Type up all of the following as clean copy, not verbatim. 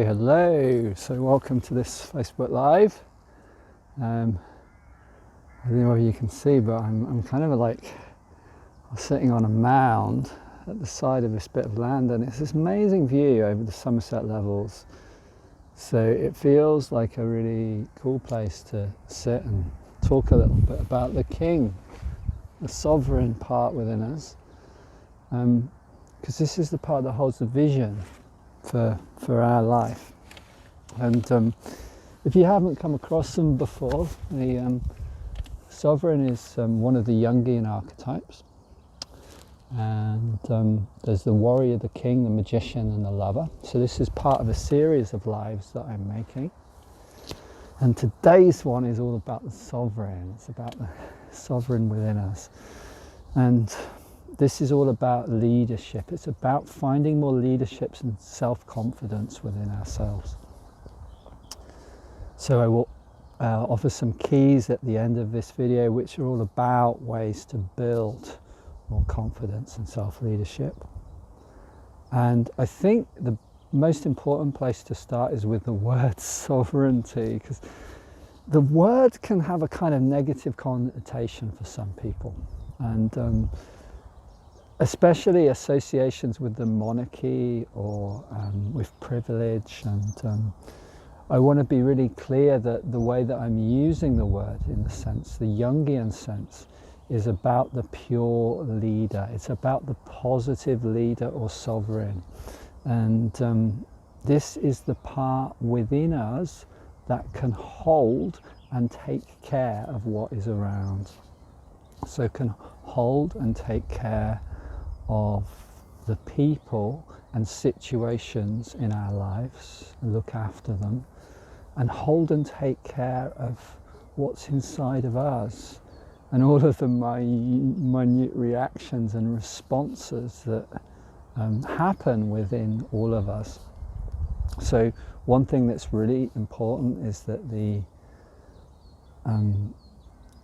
Hello, so welcome to this Facebook Live. I don't know whether you can see, but I'm kind of like sitting on a mound at the side of this bit of land, and it's this amazing view over the Somerset Levels. So it feels like a really cool place to sit and talk a little bit about the King, the sovereign part within us, because this is the part that holds the vision for our life. And if you haven't come across them before, the sovereign is one of the Jungian archetypes, and there's the warrior, the king, the magician and the lover. So this is part of a series of lives that I'm making, and today's one is all about the sovereign. It's about the sovereign within us, and this is all about leadership. It's about finding more leadership and self-confidence within ourselves. So I will offer some keys at the end of this video, which are all about ways to build more confidence and self-leadership. And I think the most important place to start is with the word sovereignty, because the word can have a kind of negative connotation for some people. And especially associations with the monarchy or with privilege, and I want to be really clear that the way that I'm using the word, in the sense, the Jungian sense, is about the pure leader. It's about the positive leader or sovereign, and this is the part within us that can hold and take care of what is around. So can hold and take care of the people and situations in our lives, look after them, and hold and take care of what's inside of us and all of the minute reactions and responses that happen within all of us. So one thing that's really important is that the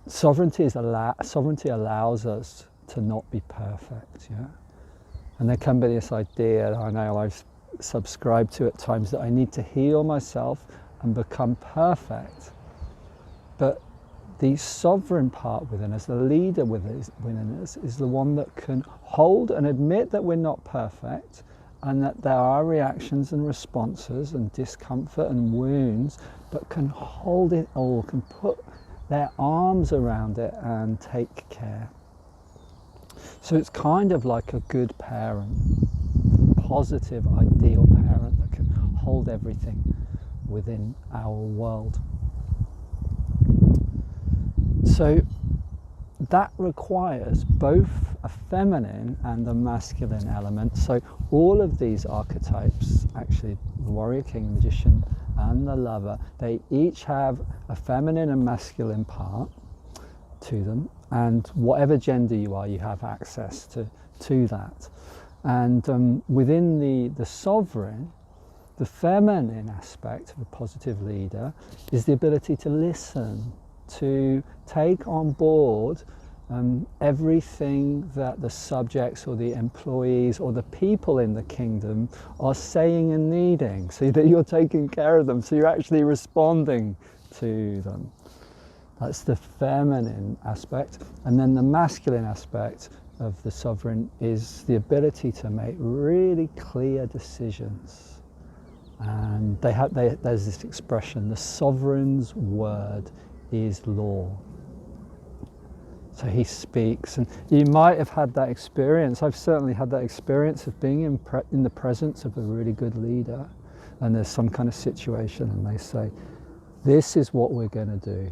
sovereignty allows us to not be perfect, yeah? And there can be this idea, I know I've subscribed to at times, that I need to heal myself and become perfect. But the sovereign part within us, the leader within us, is the one that can hold and admit that we're not perfect, and that there are reactions and responses and discomfort and wounds, but can hold it all, can put their arms around it and take care. So it's kind of like a good parent, positive, ideal parent that can hold everything within our world. So that requires both a feminine and a masculine element. So all of these archetypes, actually, the warrior, king, magician and the lover, they each have a feminine and masculine part to them, and whatever gender you are, you have access to that. And within the sovereign, the feminine aspect of a positive leader is the ability to listen, to take on board everything that the subjects or the employees or the people in the kingdom are saying and needing, so that you're taking care of them, so you're actually responding to them. That's the feminine aspect. And then the masculine aspect of the sovereign is the ability to make really clear decisions. And there's this expression, the sovereign's word is law. So he speaks, and you might have had that experience. I've certainly had that experience of being in the presence of a really good leader, and there's some kind of situation, and they say, this is what we're going to do.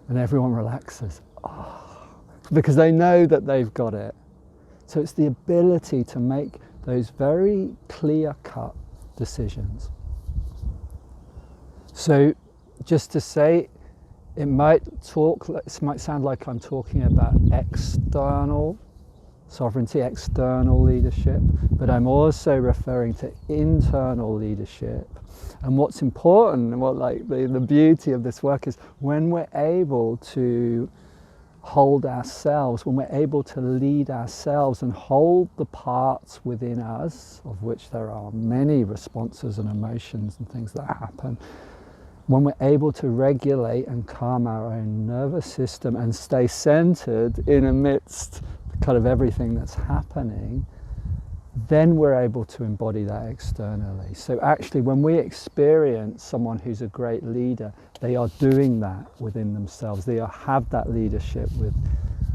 And everyone relaxes, because they know that they've got it. So it's the ability to make those very clear-cut decisions. So just to say, it might sound like I'm talking about external sovereignty, external leadership, but I'm also referring to internal leadership. And what's important, and what the beauty of this work is, when we're able to hold ourselves, when we're able to lead ourselves and hold the parts within us, of which there are many responses and emotions and things that happen, when we're able to regulate and calm our own nervous system and stay centered in amidst kind of everything that's happening, then we're able to embody that externally. So actually, when we experience someone who's a great leader, they are doing that within themselves. They have that leadership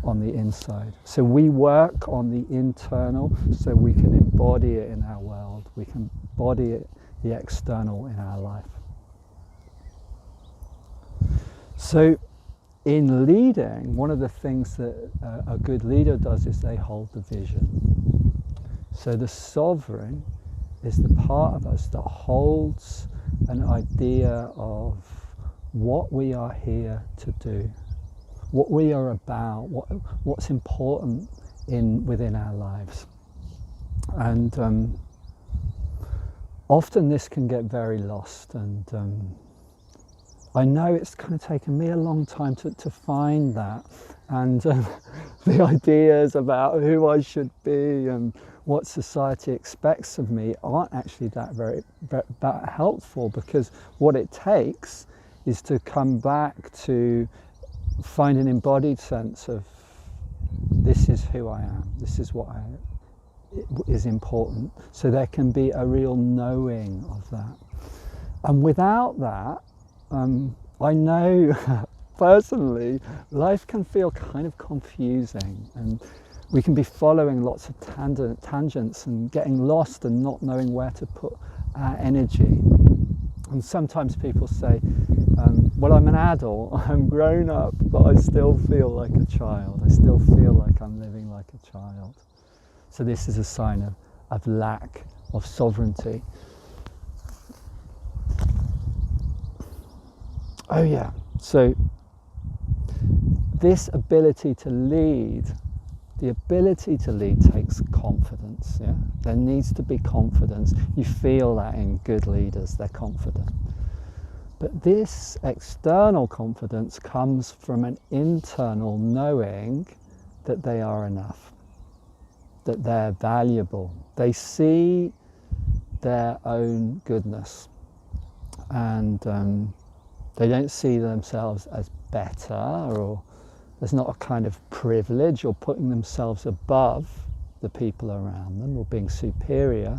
on the inside. So we work on the internal so we can embody it in our world. We can embody it, the external, in our life. So in leading, one of the things that a good leader does is they hold the vision. So the sovereign is the part of us that holds an idea of what we are here to do, what we are about, what's important within our lives. And often this can get very lost, and I know it's kind of taken me a long time to find that, and the ideas about who I should be and what society expects of me aren't actually that helpful, because what it takes is to come back to find an embodied sense of this is who I am, this is what is important, so there can be a real knowing of that. And without that, I know personally life can feel kind of confusing, and we can be following lots of tangents and getting lost and not knowing where to put our energy. And sometimes people say, well, I'm an adult, I'm grown up, but I still feel like a child. I still feel like I'm living like a child. So this is a sign of lack of sovereignty. Oh yeah, so this ability to lead, the ability to lead takes confidence. Yeah? There needs to be confidence. You feel that in good leaders, they're confident. But this external confidence comes from an internal knowing that they are enough, that they're valuable. They see their own goodness, and they don't see themselves as better, or there's not a kind of privilege or putting themselves above the people around them or being superior.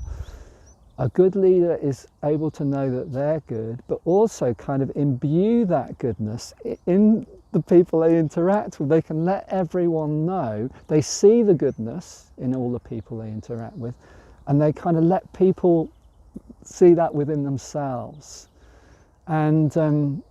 A good leader is able to know that they're good, but also kind of imbue that goodness in the people they interact with. They can let everyone know, they see the goodness in all the people they interact with, and they kind of let people see that within themselves. And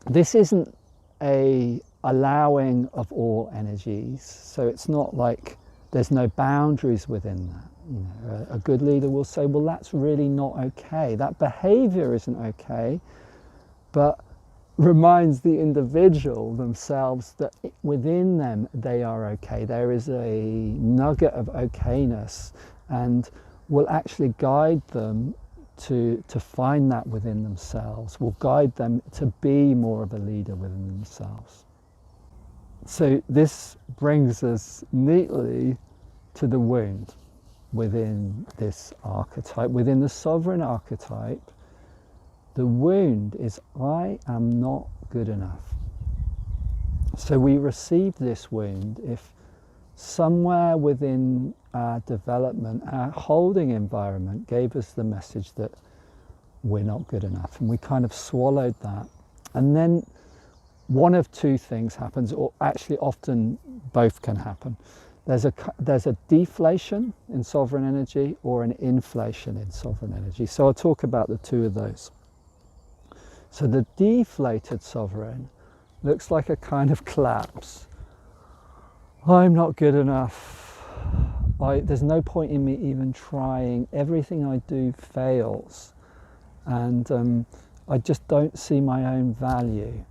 this isn't a allowing of all energies, so it's not like there's no boundaries within that. You know, a good leader will say, well, that's really not okay, that behavior isn't okay, but reminds the individual themselves that within them they are okay. There is a nugget of okayness, and will actually guide them to find that within themselves, will guide them to be more of a leader within themselves. So this brings us neatly to the wound within this archetype, within the sovereign archetype. The wound is, I am not good enough. So we receive this wound if somewhere within our development, our holding environment gave us the message that we're not good enough, and we kind of swallowed that. And then one of two things happens, or actually often both can happen. There's a deflation in sovereign energy or an inflation in sovereign energy. So I'll talk about the two of those. So the deflated sovereign looks like a kind of collapse. I'm not good enough. There's no point in me even trying. Everything I do fails. And I just don't see my own value.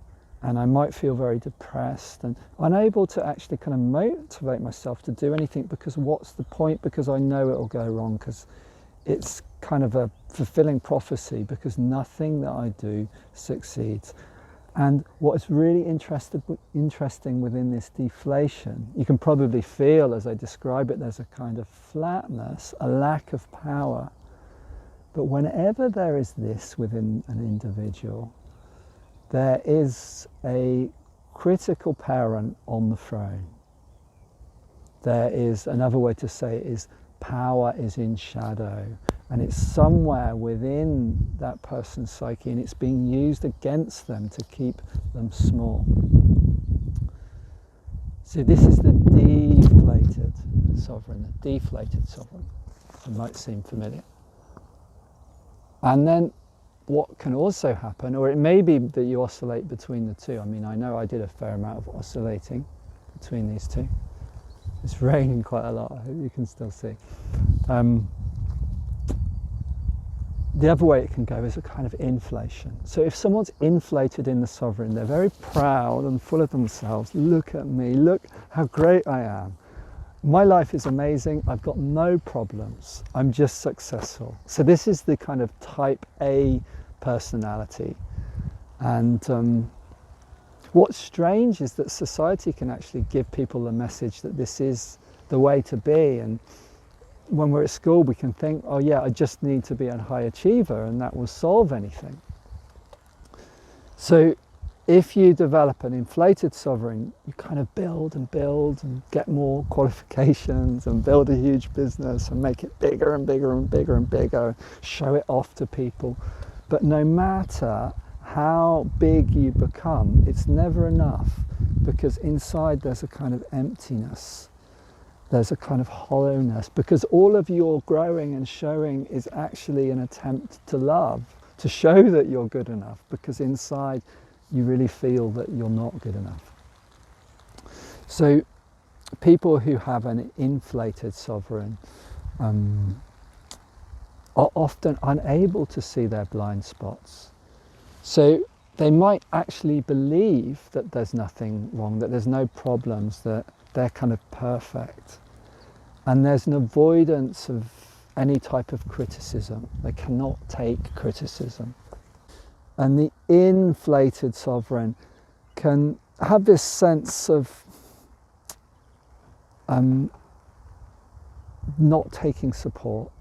And I might feel very depressed and unable to actually kind of motivate myself to do anything, because what's the point? Because I know it'll go wrong, because it's kind of a fulfilling prophecy, because nothing that I do succeeds. And what's really interesting within this deflation, you can probably feel as I describe it, there's a kind of flatness, a lack of power. But whenever there is this within an individual, there is a critical parent on the throne. There is, another way to say it is, power is in shadow, and it's somewhere within that person's psyche, and it's being used against them to keep them small. So this is the deflated sovereign, the deflated sovereign. It might seem familiar. And then what can also happen, or it may be that you oscillate between the two. I mean, I know I did a fair amount of oscillating between these two. It's raining quite a lot, I hope you can still see. The other way it can go is a kind of inflation. So if someone's inflated in the sovereign, they're very proud and full of themselves. Look at me, look how great I am. My life is amazing, I've got no problems, I'm just successful. So this is the kind of type A personality. And what's strange is that society can actually give people the message that this is the way to be. And when we're at school, we can think, oh yeah, I just need to be a high achiever and that will solve anything. So if you develop an inflated sovereign, you kind of build and get more qualifications and build a huge business and make it bigger and bigger and bigger and bigger, show it off to people. But no matter how big you become, it's never enough, because inside there's a kind of emptiness. There's a kind of hollowness, because all of your growing and showing is actually an attempt to love, to show that you're good enough, because inside you really feel that you're not good enough. So people who have an inflated sovereign are often unable to see their blind spots. So they might actually believe that there's nothing wrong, that there's no problems, that they're kind of perfect. And there's an avoidance of any type of criticism. They cannot take criticism. And the inflated sovereign can have this sense of not taking support.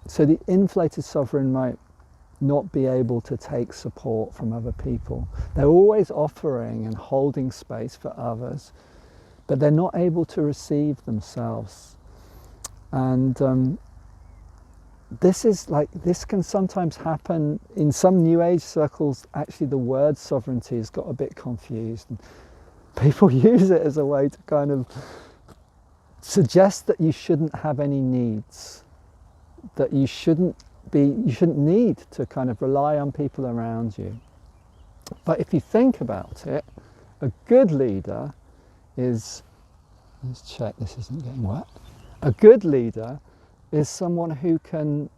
So the inflated sovereign might not be able to take support from other people. They're always offering and holding space for others, but they're not able to receive themselves. And this can sometimes happen in some New Age circles. Actually, the word sovereignty has got a bit confused. And people use it as a way to kind of suggest that you shouldn't have any needs, that you shouldn't need to kind of rely on people around you. But if you think about it, a good leader is, let's check this isn't getting wet. A good leader is someone who can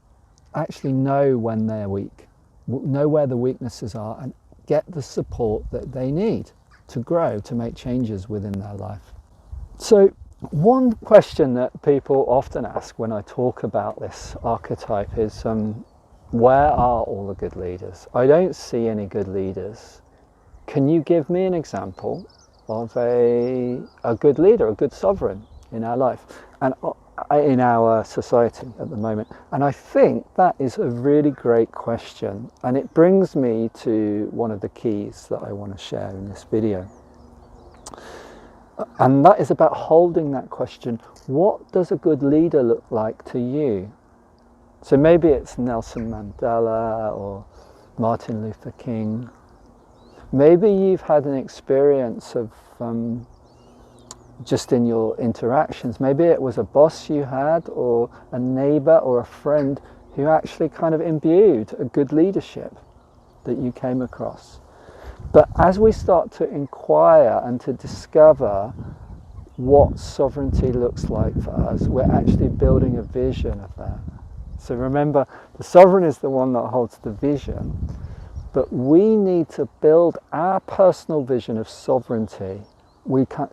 actually know when they're weak, know where the weaknesses are, and get the support that they need to grow, to make changes within their life. So one question that people often ask when I talk about this archetype is, where are all the good leaders? I don't see any good leaders. Can you give me an example of a good leader, a good sovereign in our life and in our society at the moment? And I think that is a really great question, and it brings me to one of the keys that I want to share in this video. And that is about holding that question, what does a good leader look like to you? So maybe it's Nelson Mandela or Martin Luther King. Maybe you've had an experience of just in your interactions. Maybe it was a boss you had, or a neighbour or a friend who actually kind of imbued a good leadership that you came across. But as we start to inquire and to discover what sovereignty looks like for us, we're actually building a vision of that. So remember, the sovereign is the one that holds the vision, but we need to build our personal vision of sovereignty.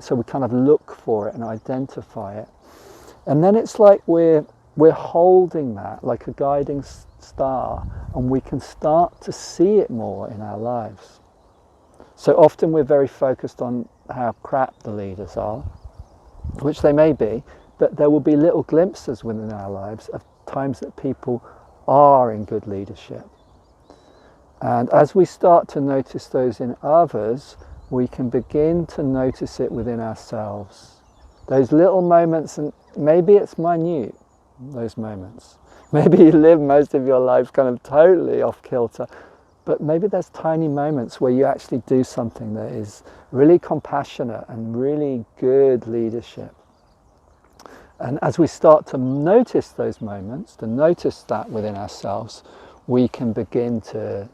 So we kind of look for it and identify it. And then it's like we're holding that like a guiding star, and we can start to see it more in our lives. So often we're very focused on how crap the leaders are, which they may be, but there will be little glimpses within our lives of times that people are in good leadership. And as we start to notice those in others, we can begin to notice it within ourselves. Those little moments, and maybe it's minute, those moments. Maybe you live most of your life kind of totally off kilter, but maybe there's tiny moments where you actually do something that is really compassionate and really good leadership. And as we start to notice those moments, to notice that within ourselves, we can begin to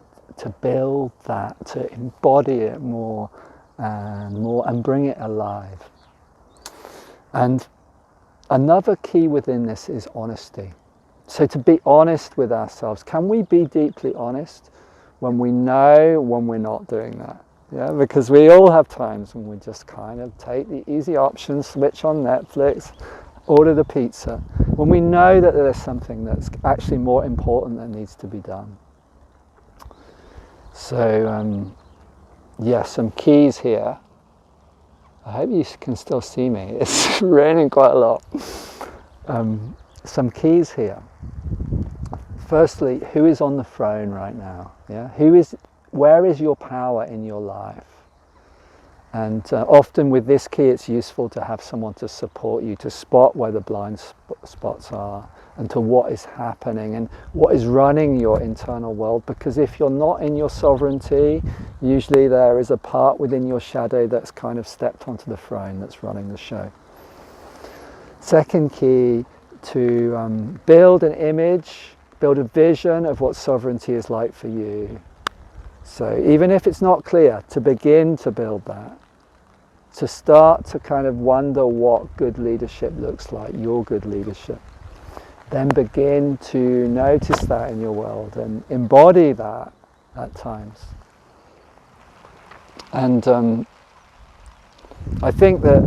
build that, to embody it more and bring it alive. And another key within this is honesty. So to be honest with ourselves, can we be deeply honest when we know when we're not doing that? Yeah, because we all have times when we just kind of take the easy option, switch on Netflix, order the pizza, when we know that there's something that's actually more important that needs to be done. So yeah, some keys here. I hope you can still see me. It's raining quite a lot. Some keys here. Firstly, who is on the throne right now? Yeah, where is your power in your life? And often with this key, it's useful to have someone to support you, to spot where the blind spots are, and to what is happening and what is running your internal world. Because if you're not in your sovereignty, usually there is a part within your shadow that's kind of stepped onto the throne that's running the show. Second key, to build an image, build a vision of what sovereignty is like for you. So even if it's not clear, to begin to build that, to start to kind of wonder what good leadership looks like, your good leadership. Then begin to notice that in your world and embody that at times. And I think that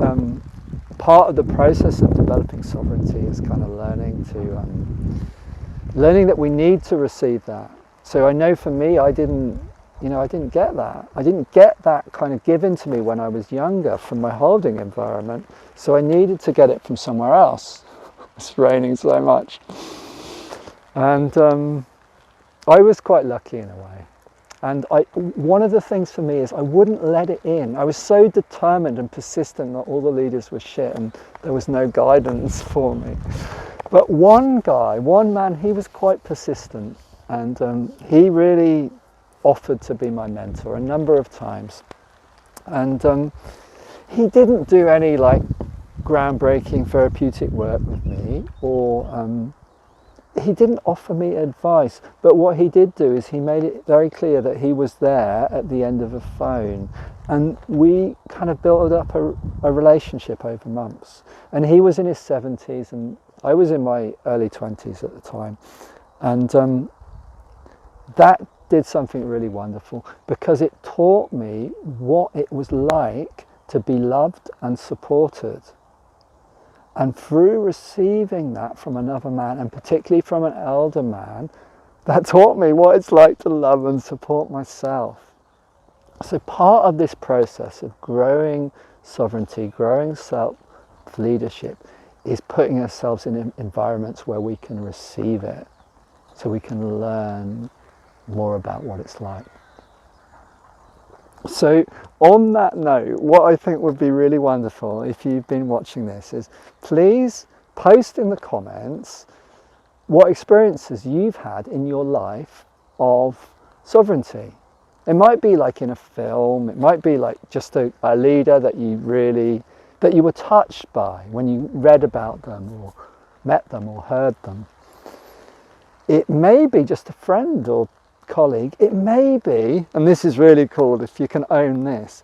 part of the process of developing sovereignty is kind of learning that we need to receive that. So I know for me, I didn't get that. I didn't get that kind of given to me when I was younger from my holding environment. So I needed to get it from somewhere else. It's raining so much. And I was quite lucky in a way. And one of the things for me is I wouldn't let it in. I was so determined and persistent that all the leaders were shit and there was no guidance for me. But one man, he was quite persistent, and he really offered to be my mentor a number of times. And he didn't do any like groundbreaking therapeutic work with me, or he didn't offer me advice, but what he did do is he made it very clear that he was there at the end of a phone, and we kind of built up a relationship over months. And he was in his 70s and I was in my early 20s at the time, and that did something really wonderful, because it taught me what it was like to be loved and supported. And through receiving that from another man, and particularly from an elder man, that taught me what it's like to love and support myself. So part of this process of growing sovereignty, growing self-leadership, is putting ourselves in environments where we can receive it, so we can learn more about what it's like. So on that note, what I think would be really wonderful if you've been watching this is please post in the comments what experiences you've had in your life of sovereignty. It might be like in a film, it might be like just a leader that you were touched by when you read about them or met them or heard them. It may be just a friend or colleague. It may be, and this is really cool if you can own this,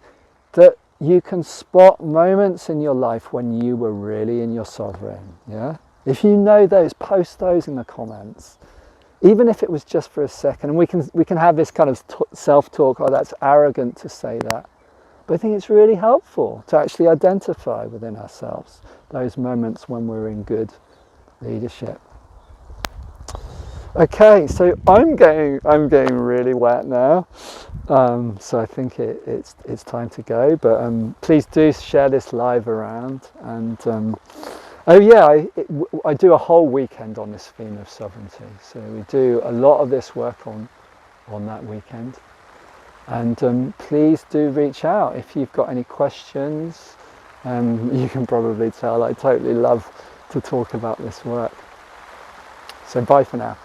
that you can spot moments in your life when you were really in your sovereign. Yeah, if you know those, post those in the comments, even if it was just for a second. And we can have this kind of self-talk, oh, that's arrogant to say that, but I think it's really helpful to actually identify within ourselves those moments when we're in good leadership. Okay, so I'm getting really wet now, so I think it's time to go. But please do share this live around. And oh yeah, I do a whole weekend on this theme of sovereignty. So we do a lot of this work on that weekend. And please do reach out if you've got any questions. You can probably tell I totally love to talk about this work. So bye for now.